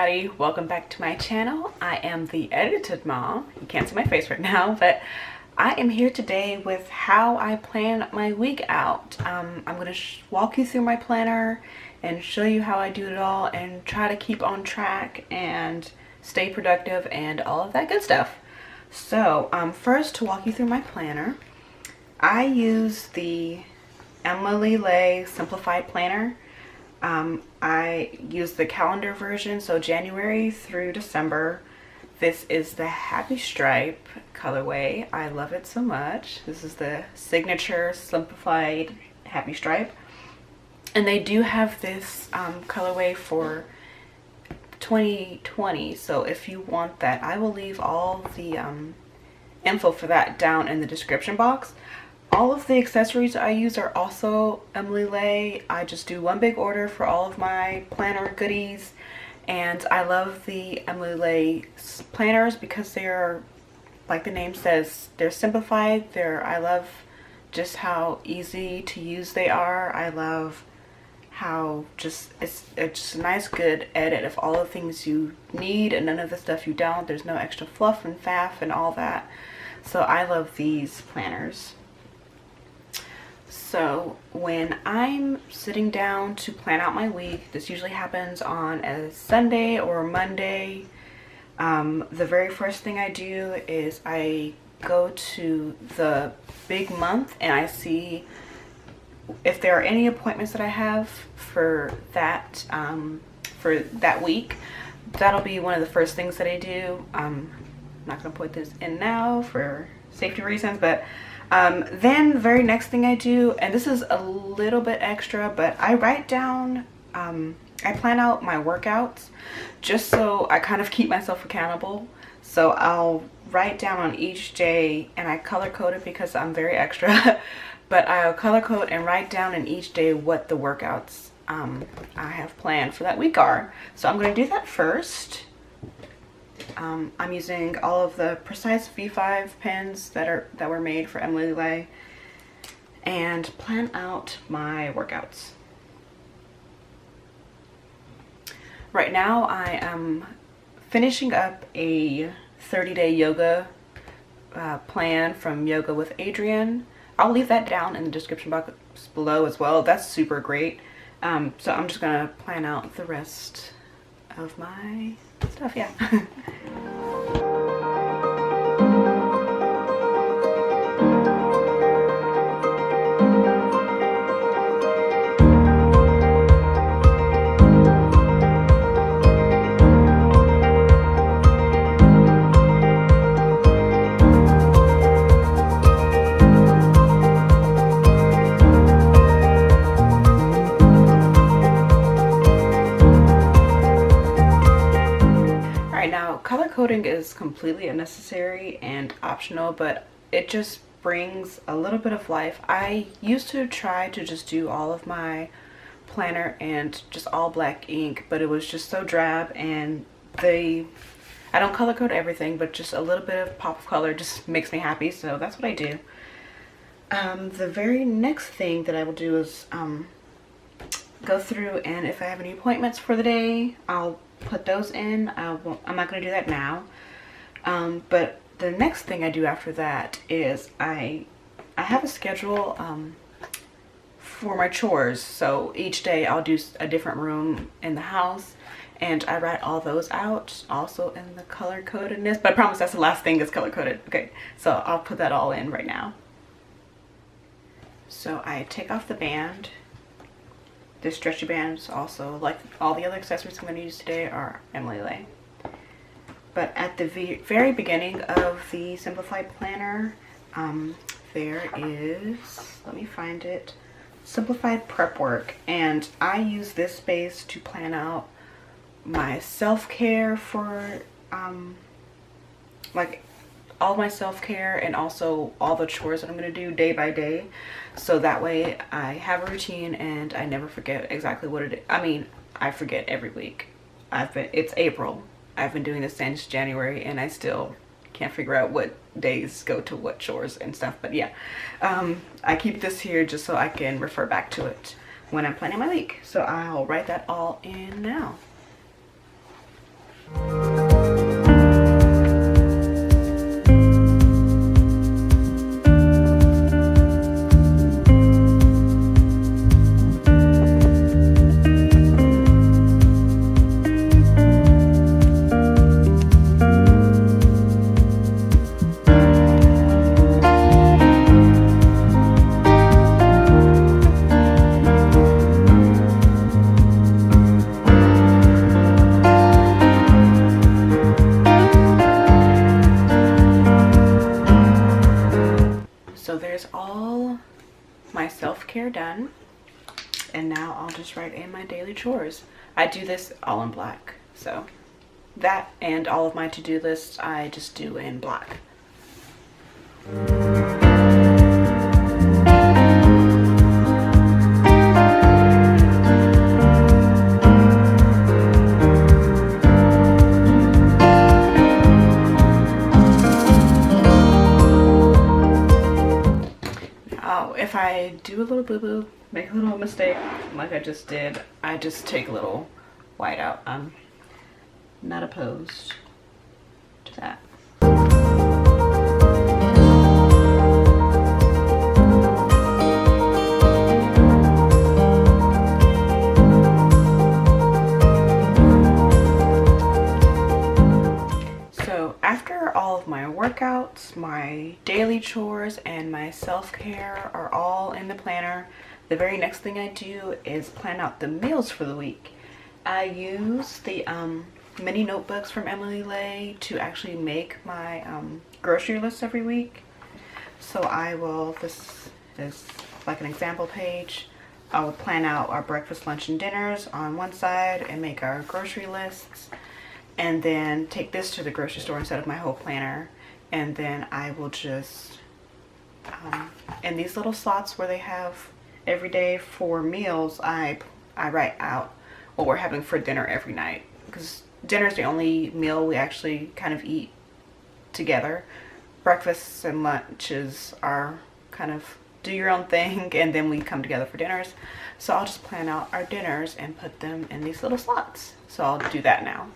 everybody, welcome back to my channel. I am the edited mom. You can't see my face right now, but I am here today with how I plan my week out. I'm going to walk you through my planner and show you how I do it all and try to keep on track and stay productive and all of that good stuff. So first, to walk you through my planner, I use the Emily Lay Simplified planner. I use the calendar version, so January through December. This is the Happy Stripe colorway. I love it so much. This is the signature Simplified Happy Stripe. And they do have this colorway for 2020, so if you want that, I will leave all the info for that down in the description box. All of the accessories I use are also Emily Lay. I just do one big order for all of my planner goodies, and I love the Emily Lay planners because they're, like the name says, they're simplified. I love just how easy to use they are. I love how it's just a nice good edit of all the things you need and none of the stuff you don't. There's no extra fluff and faff and all that. So I love these planners. So when I'm sitting down to plan out my week, this usually happens on a Sunday or a Monday. The very first thing I do is I go to the big month and I see if there are any appointments that I have for that week. That'll be one of the first things that I do. I'm not going to put this in now for safety reasons, but then the very next thing I do, and this is a little bit extra, but I write down, I plan out my workouts just so I kind of keep myself accountable. So I'll write down on each day, and I color code it because I'm very extra, but I'll color code and write down in each day what the workouts I have planned for that week are. So I'm going to do that first. I'm using all of the Precise V5 pens that were made for Emily Lay, and plan out my workouts. Right now I am finishing up a 30-day yoga plan from Yoga with Adrienne. I'll leave that down in the description box below as well. That's super great. So I'm just gonna plan out the rest of my stuff, yeah. Color coding is completely unnecessary and optional, but it just brings a little bit of life. I used to try to just do all of my planner and just all black ink, but it was just so drab, and I don't color code everything, but just a little bit of pop of color just makes me happy, so that's what I do. The very next thing that I will do is go through, and if I have any appointments for the day, I'll put those in. I'm not going to do that now, but the next thing I do after that is I have a schedule for my chores. So each day I'll do a different room in the house, and I write all those out also in the color codedness, but I promise that's the last thing that's color coded. Okay, so I'll put that all in right now. So I take off the band. The stretchy bands also, like all the other accessories I'm going to use today, are Emily Lay. But at the very beginning of the Simplified planner, there is, let me find it, Simplified Prep Work. And I use this space to plan out my self-care for, like all my self-care and also all the chores that I'm going to do day by day. So that way I have a routine and I never forget exactly what it is. I mean, I forget every week. It's April. I've been doing this since January and I still can't figure out what days go to what chores and stuff. But yeah, I keep this here just so I can refer back to it when I'm planning my week. So I'll write that all in now. So there's all my self-care done, and now I'll just write in my daily chores. I do this all in black, so that and all of my to-do lists I just do in black. If I do a little boo-boo, make a little mistake like I just did, I just take a little white out. I'm not opposed to that. So after all of my workouts, my daily chores, and my self-care are all in the planner, the very next thing I do is plan out the meals for the week. I use the mini notebooks from Emily Lay to actually make my grocery list every week. So I will, this is like an example page, I will plan out our breakfast, lunch, and dinners on one side and make our grocery lists, and then take this to the grocery store instead of my whole planner. And then I will just, in these little slots where they have every day for meals, I write out what we're having for dinner every night, because dinner is the only meal we actually kind of eat together. Breakfasts and lunches are kind of do your own thing, and then we come together for dinners. So I'll just plan out our dinners and put them in these little slots. So I'll do that now.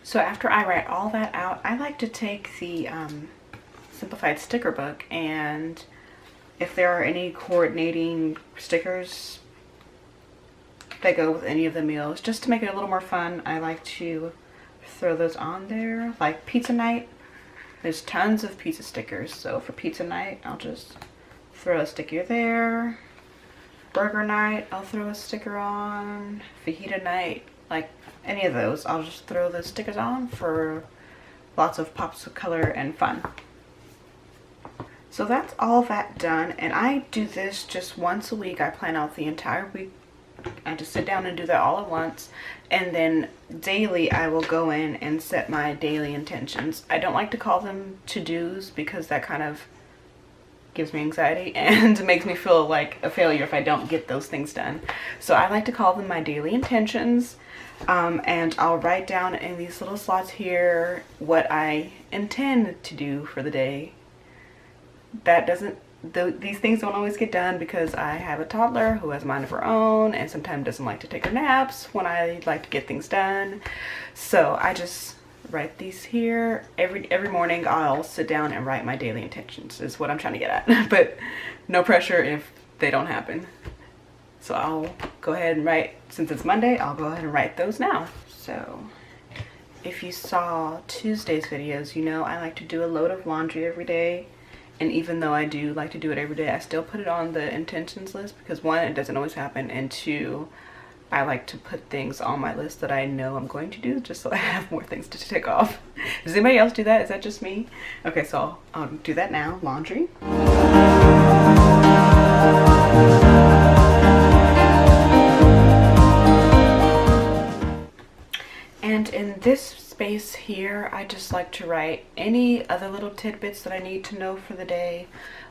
So after I write all that out, I like to take the Simplified sticker book, and if there are any coordinating stickers that go with any of the meals, just to make it a little more fun, I like to throw those on there. Like pizza night, there's tons of pizza stickers, so for pizza night I'll just throw a sticker there. Burger night, I'll throw a sticker on. Fajita night, like any of those, I'll just throw those stickers on for lots of pops of color and fun. So that's all that done, and I do this just once a week. I plan out the entire week. I just sit down and do that all at once, and then daily I will go in and set my daily intentions. I don't like to call them to-dos because that kind of gives me anxiety and makes me feel like a failure if I don't get those things done. So I like to call them my daily intentions. And I'll write down in these little slots here what I intend to do for the day. That doesn't, these things don't always get done because I have a toddler who has a mind of her own and sometimes doesn't like to take her naps when I like to get things done. So I just write these here. Every morning I'll sit down and write my daily intentions is what I'm trying to get at. But no pressure if they don't happen. So I'll go ahead and write, since it's Monday, I'll go ahead and write those now. So if you saw Tuesday's videos, you know I like to do a load of laundry every day. And even though I do like to do it every day, I still put it on the intentions list because one, it doesn't always happen, and two, I like to put things on my list that I know I'm going to do just so I have more things to tick off. Does anybody else do that? Is that just me? Okay, so I'll do that now. Laundry. And in this space here, I just like to write any other little tidbits that I need to know for the day.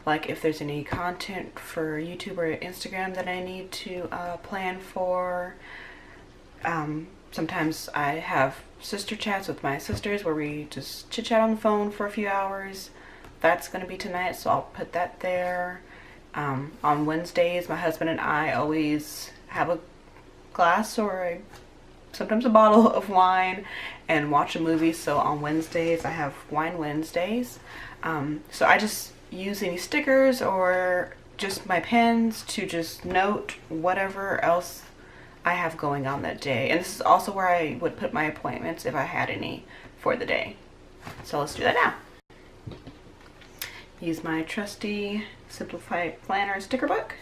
like if there's any content for YouTube or Instagram that I need to plan for. Sometimes I have sister chats with my sisters where we just chit chat on the phone for a few hours. That's going to be tonight, so I'll put that there. On Wednesdays, my husband and I always have a glass or sometimes a bottle of wine and watch a movie. So on Wednesdays, I have Wine Wednesdays. So I just use any stickers or just my pens to just note whatever else I have going on that day. And this is also where I would put my appointments if I had any for the day. So let's do that now. Use my trusty Simplified planner sticker book.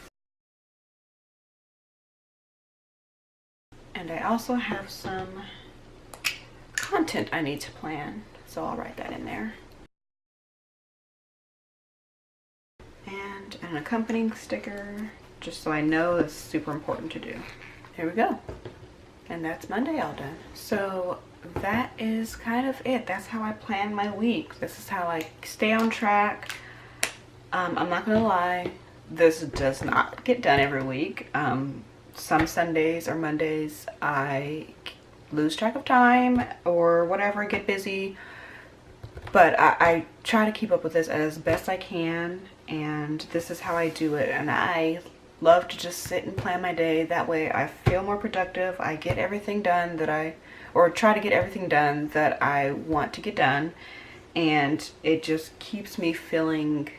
And I also have some content I need to plan, so I'll write that in there. And an accompanying sticker, just so I know it's super important to do. Here we go. And that's Monday all done. So that is kind of it. That's how I plan my week. This is how I stay on track. I'm not gonna lie, this does not get done every week. Some Sundays or Mondays I lose track of time or whatever, get busy, but I try to keep up with this as best I can, and this is how I do it. And I love to just sit and plan my day. That way I feel more productive. I get everything done or try to get everything done that I want to get done, and it just keeps me feeling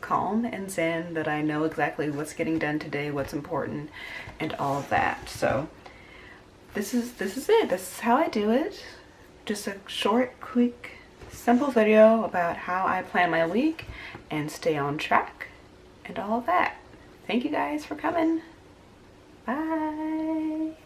calm and zen, that I know exactly what's getting done today, what's important, and all of that. So this is it. This is how I do it. Just a short, quick, simple video about how I plan my week and stay on track and all of that. Thank you guys for coming. Bye.